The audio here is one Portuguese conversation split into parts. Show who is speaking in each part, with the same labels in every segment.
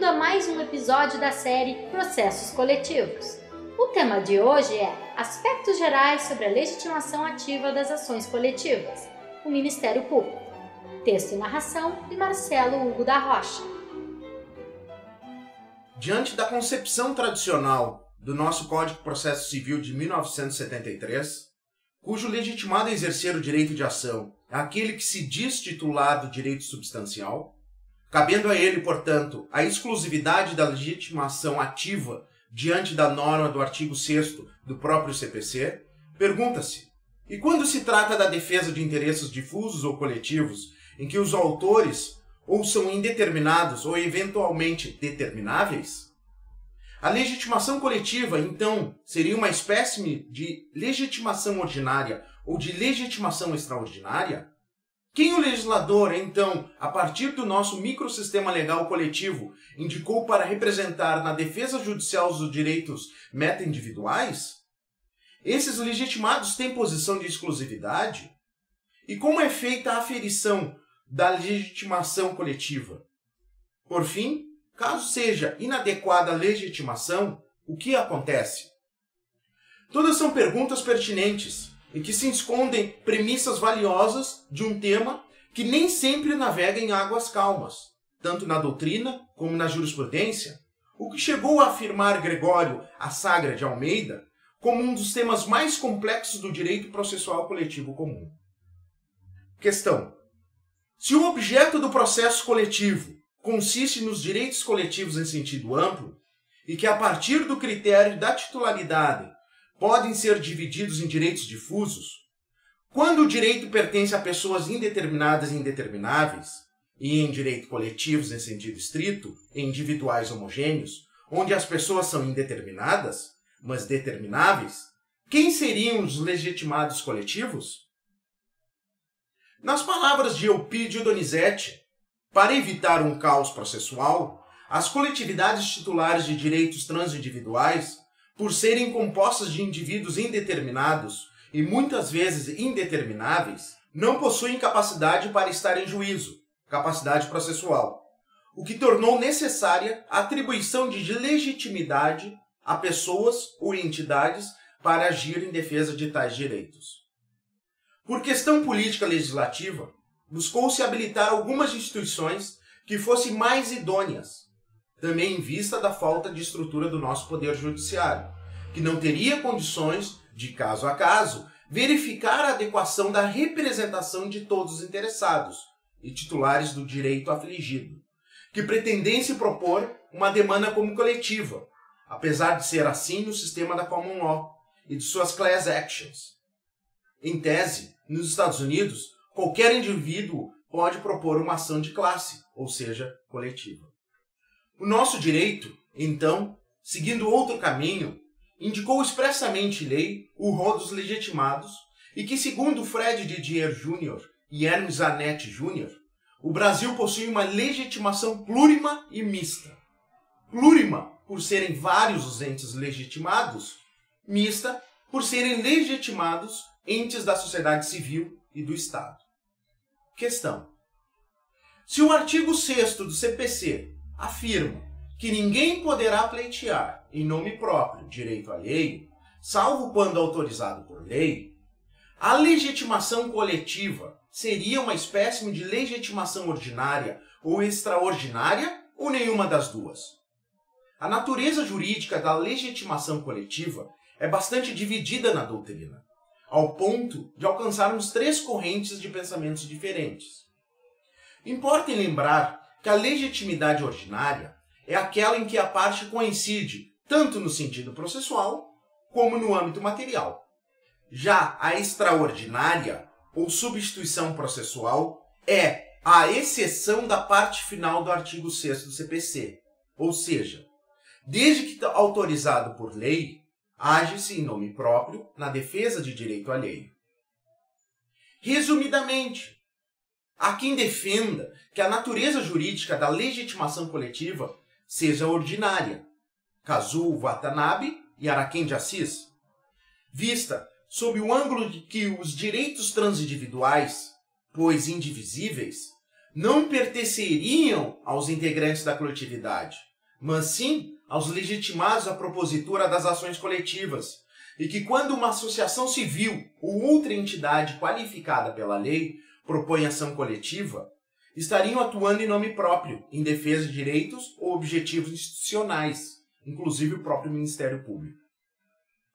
Speaker 1: bem-vindo a mais um episódio da série Processos Coletivos. O tema de hoje é Aspectos Gerais sobre a Legitimação Ativa das Ações Coletivas, o Ministério Público. Texto e narração de Marcelo Hugo da Rocha.
Speaker 2: Diante da concepção tradicional do nosso Código de Processo Civil de 1973, cujo legitimado a exercer o direito de ação é aquele que se diz titular do direito substancial, cabendo a ele, portanto, a exclusividade da legitimação ativa diante da norma do artigo 6º do próprio CPC, pergunta-se: e quando se trata da defesa de interesses difusos ou coletivos, em que os autores ou são indeterminados ou eventualmente determináveis? A legitimação coletiva, então, seria uma espécime de legitimação ordinária ou de legitimação extraordinária? Quem o legislador, então, a partir do nosso microsistema legal coletivo, indicou para representar na defesa judicial os direitos meta-individuais? Esses legitimados têm posição de exclusividade? E como é feita a aferição da legitimação coletiva? Por fim, caso seja inadequada a legitimação, o que acontece? Todas são perguntas pertinentes e que se escondem premissas valiosas de um tema que nem sempre navega em águas calmas, tanto na doutrina como na jurisprudência, o que chegou a afirmar Gregório Assagra de Almeida como um dos temas mais complexos do direito processual coletivo comum. Questão: se o objeto do processo coletivo consiste nos direitos coletivos em sentido amplo e que, a partir do critério da titularidade, podem ser divididos em direitos difusos, quando o direito pertence a pessoas indeterminadas e indetermináveis, e em direito coletivos em sentido estrito, em individuais homogêneos, onde as pessoas são indeterminadas, mas determináveis, quem seriam os legitimados coletivos? Nas palavras de Eupídio Donizete, para evitar um caos processual, as coletividades titulares de direitos transindividuais, por serem compostas de indivíduos indeterminados e muitas vezes indetermináveis, não possuem capacidade para estar em juízo, capacidade processual, o que tornou necessária a atribuição de legitimidade a pessoas ou entidades para agir em defesa de tais direitos. Por questão política legislativa, buscou-se habilitar algumas instituições que fossem mais idôneas, também em vista da falta de estrutura do nosso Poder Judiciário, que não teria condições, de caso a caso, verificar a adequação da representação de todos os interessados e titulares do direito afligido, que pretendem-se propor uma demanda como coletiva, apesar de ser assim no sistema da Common Law e de suas class actions. Em tese, nos Estados Unidos, qualquer indivíduo pode propor uma ação de classe, ou seja, coletiva. O nosso direito, então, seguindo outro caminho, indicou expressamente em lei o rol dos legitimados e que, segundo Fred Didier Jr. e Hermes Zanetti Jr., o Brasil possui uma legitimação plurima e mista. Plurima, por serem vários os entes legitimados; mista, por serem legitimados entes da sociedade civil e do Estado. Questão: se o artigo 6º do CPC afirma que ninguém poderá pleitear em nome próprio direito alheio, salvo quando autorizado por lei, a legitimação coletiva seria uma espécime de legitimação ordinária ou extraordinária ou nenhuma das duas? A natureza jurídica da legitimação coletiva é bastante dividida na doutrina, ao ponto de alcançarmos 3 correntes de pensamentos diferentes. Importa lembrar que a legitimidade ordinária é aquela em que a parte coincide tanto no sentido processual como no âmbito material. Já a extraordinária, ou substituição processual, é a exceção da parte final do artigo 6º do CPC, ou seja, desde que autorizado por lei, age-se em nome próprio na defesa de direito alheio. Resumidamente, há quem defenda que a natureza jurídica da legitimação coletiva seja ordinária, Kazuo Watanabe e Araquém de Assis, vista sob o ângulo de que os direitos transindividuais, pois indivisíveis, não pertenceriam aos integrantes da coletividade, mas sim aos legitimados à propositura das ações coletivas, e que quando uma associação civil ou outra entidade qualificada pela lei propõe ação coletiva, estariam atuando em nome próprio, em defesa de direitos ou objetivos institucionais, inclusive o próprio Ministério Público.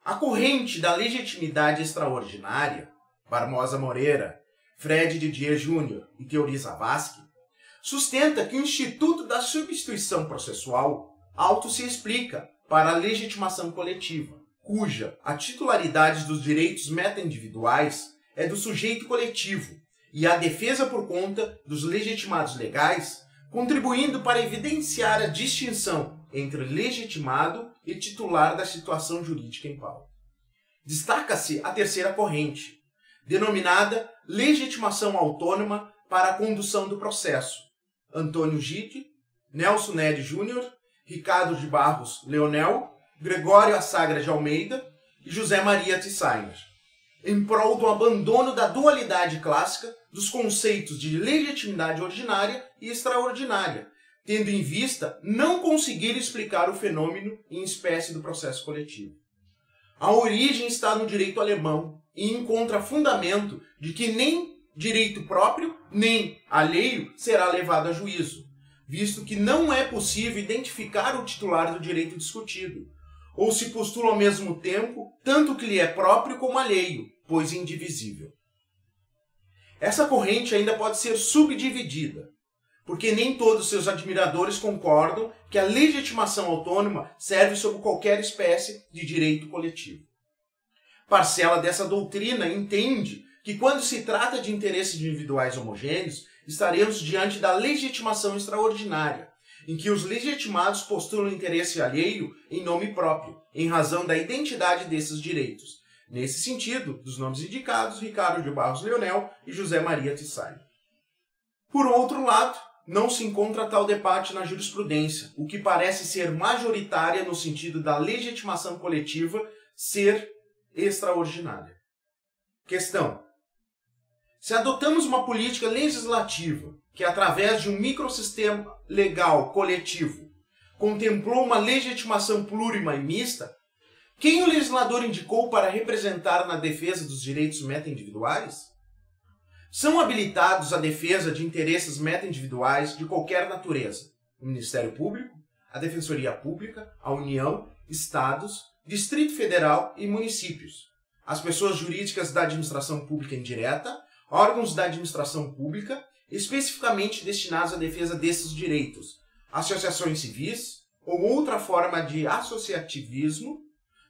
Speaker 2: A corrente da legitimidade extraordinária, Barbosa Moreira, Fred Didier Júnior e Teori Zavascki, sustenta que o Instituto da Substituição Processual auto se explica para a legitimação coletiva, cuja a titularidade dos direitos meta-individuais é do sujeito coletivo e a defesa por conta dos legitimados legais, contribuindo para evidenciar a distinção entre legitimado e titular da situação jurídica em pauta. Destaca-se a terceira corrente, denominada legitimação autônoma para a condução do processo. Antônio Gide, Nelson Neri Júnior, Ricardo de Barros Leonel, Gregório Assagra de Almeida e José Maria Tissainer, em prol do abandono da dualidade clássica dos conceitos de legitimidade ordinária e extraordinária, tendo em vista não conseguir explicar o fenômeno em espécie do processo coletivo. A origem está no direito alemão e encontra fundamento de que nem direito próprio, nem alheio será levado a juízo, visto que não é possível identificar o titular do direito discutido, ou se postula ao mesmo tempo tanto que lhe é próprio como alheio, pois indivisível. Essa corrente ainda pode ser subdividida, porque nem todos seus admiradores concordam que a legitimação autônoma serve sob qualquer espécie de direito coletivo. Parcela dessa doutrina entende que quando se trata de interesses individuais homogêneos, estaremos diante da legitimação extraordinária, em que os legitimados postulam interesse alheio em nome próprio, em razão da identidade desses direitos. Nesse sentido, dos nomes indicados, Ricardo de Barros Leonel e José Maria Tissainer. Por outro lado, não se encontra tal debate na jurisprudência, o que parece ser majoritária no sentido da legitimação coletiva ser extraordinária. Questão: se adotamos uma política legislativa que, através de um microsistema legal coletivo, contemplou uma legitimação plurima e mista, quem o legislador indicou para representar na defesa dos direitos meta-individuais? São habilitados à defesa de interesses meta-individuais de qualquer natureza: o Ministério Público, a Defensoria Pública, a União, Estados, Distrito Federal e municípios, as pessoas jurídicas da administração pública indireta, órgãos da administração pública, especificamente destinados à defesa desses direitos, associações civis ou outra forma de associativismo,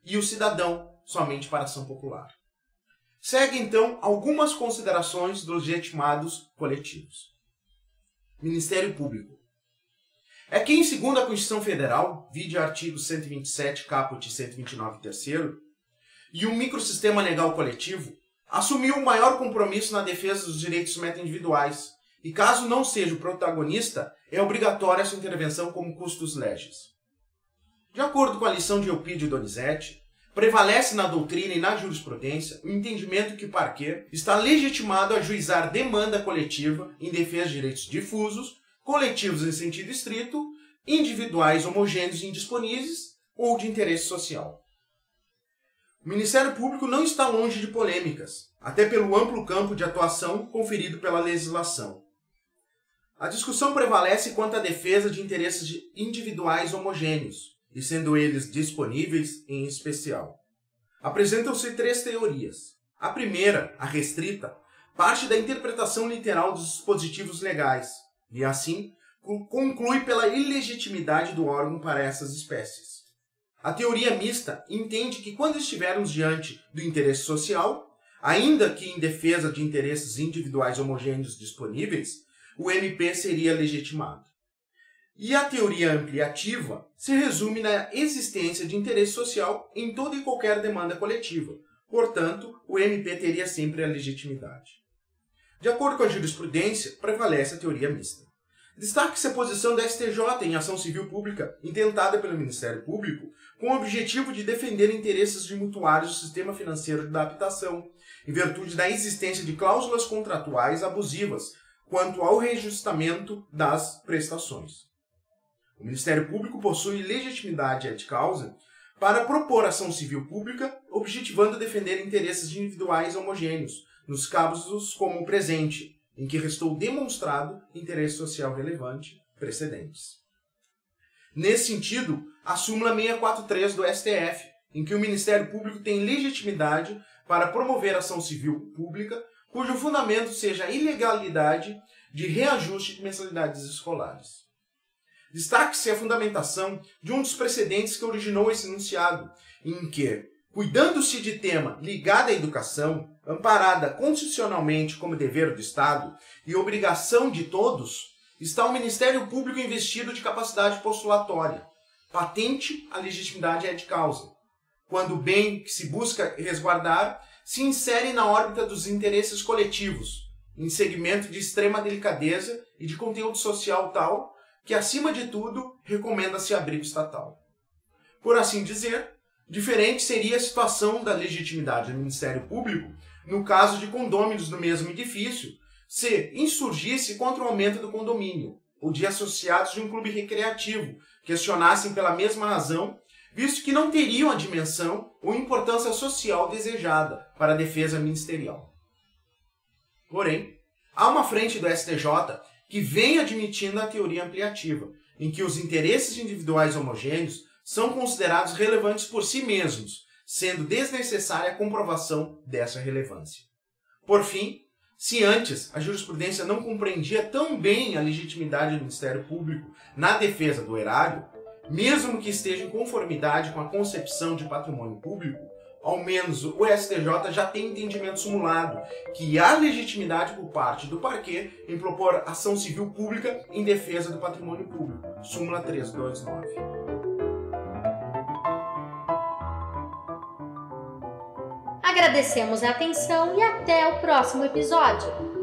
Speaker 2: e o cidadão, somente para ação popular. Segue, então, algumas considerações dos legitimados coletivos. Ministério Público. É quem, segundo a Constituição Federal, vide artigo 127, caput 129, terceiro, e o microsistema legal coletivo, assumiu o maior compromisso na defesa dos direitos meta-individuais, e caso não seja o protagonista, é obrigatória a sua intervenção como custos legis. De acordo com a lição de Eupídio Donizete, prevalece na doutrina e na jurisprudência o entendimento que o parquet está legitimado a ajuizar demanda coletiva em defesa de direitos difusos, coletivos em sentido estrito, individuais homogêneos e indisponíveis ou de interesse social. O Ministério Público não está longe de polêmicas, até pelo amplo campo de atuação conferido pela legislação. A discussão prevalece quanto à defesa de interesses individuais homogêneos, e sendo eles disponíveis em especial. Apresentam-se três teorias. A primeira, a restrita, parte da interpretação literal dos dispositivos legais, e assim conclui pela ilegitimidade do órgão para essas espécies. A teoria mista entende que quando estivermos diante do interesse social, ainda que em defesa de interesses individuais homogêneos disponíveis, o MP seria legitimado. E a teoria ampliativa se resume na existência de interesse social em toda e qualquer demanda coletiva. Portanto, o MP teria sempre a legitimidade. De acordo com a jurisprudência, prevalece a teoria mista. Destaque-se a posição da STJ em ação civil pública intentada pelo Ministério Público com o objetivo de defender interesses de mutuários do sistema financeiro da habitação, em virtude da existência de cláusulas contratuais abusivas quanto ao reajustamento das prestações. O Ministério Público possui legitimidade et causa para propor ação civil pública, objetivando defender interesses individuais homogêneos, nos casos como o presente, em que restou demonstrado interesse social relevante precedentes. Nesse sentido, a súmula 643 do STF, em que o Ministério Público tem legitimidade para promover ação civil pública, cujo fundamento seja a ilegalidade de reajuste de mensalidades escolares. Destaque-se a fundamentação de um dos precedentes que originou esse enunciado, em que, cuidando-se de tema ligado à educação, amparada constitucionalmente como dever do Estado e obrigação de todos, está o Ministério Público investido de capacidade postulatória, patente a legitimidade et causa, quando o bem que se busca resguardar se insere na órbita dos interesses coletivos, em segmento de extrema delicadeza e de conteúdo social tal que, acima de tudo, recomenda-se abrigo estatal. Por assim dizer, diferente seria a situação da legitimidade do Ministério Público no caso de condôminos no mesmo edifício se insurgisse contra o aumento do condomínio, ou de associados de um clube recreativo questionassem pela mesma razão, visto que não teriam a dimensão ou importância social desejada para a defesa ministerial. Porém, há uma frente do STJ que vem admitindo a teoria ampliativa, em que os interesses individuais homogêneos são considerados relevantes por si mesmos, sendo desnecessária a comprovação dessa relevância. Por fim, se antes a jurisprudência não compreendia tão bem a legitimidade do Ministério Público na defesa do erário, mesmo que esteja em conformidade com a concepção de patrimônio público, ao menos o STJ já tem entendimento simulado que há legitimidade por parte do parquê em propor ação civil pública em defesa do patrimônio público. Súmula 329.
Speaker 1: Agradecemos a atenção e até o próximo episódio.